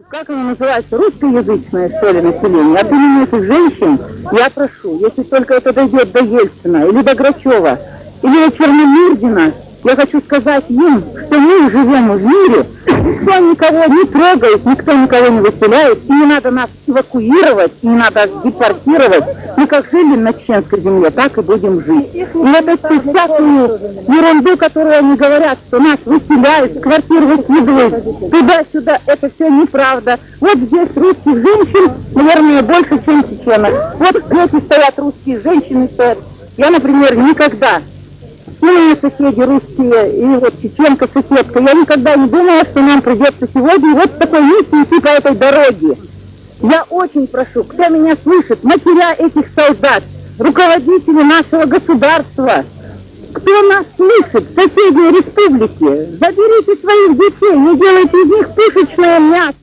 Как оно называется, русскоязычное, что ли, население? От имени этих женщин я прошу, если только это дойдет до Ельцина, или до Грачева, или до Черномырдина, я хочу сказать им, что мы живем в мире, никто никого не трогает, никто никого не выселяет, и не надо нас эвакуировать, и не надо депортировать. Мы как жили на чеченской земле, так и будем жить. И вот эту всякую ерунду, которую они говорят, что нас выселяют, квартиры выкидывают, туда-сюда, это все неправда. Вот здесь русских женщин, наверное, больше, чем чеченок. Вот эти стоят русские женщины, стоят. Я, например, никогда... У меня соседи русские, и вот чеченка, соседка. Я никогда не думала, что нам придется сегодня вот с такой миссией идти по этой дороге. Я очень прошу, кто меня слышит, матеря этих солдат, руководители нашего государства, кто нас слышит в соседней республике, заберите своих детей, не делайте из них пушечное мясо.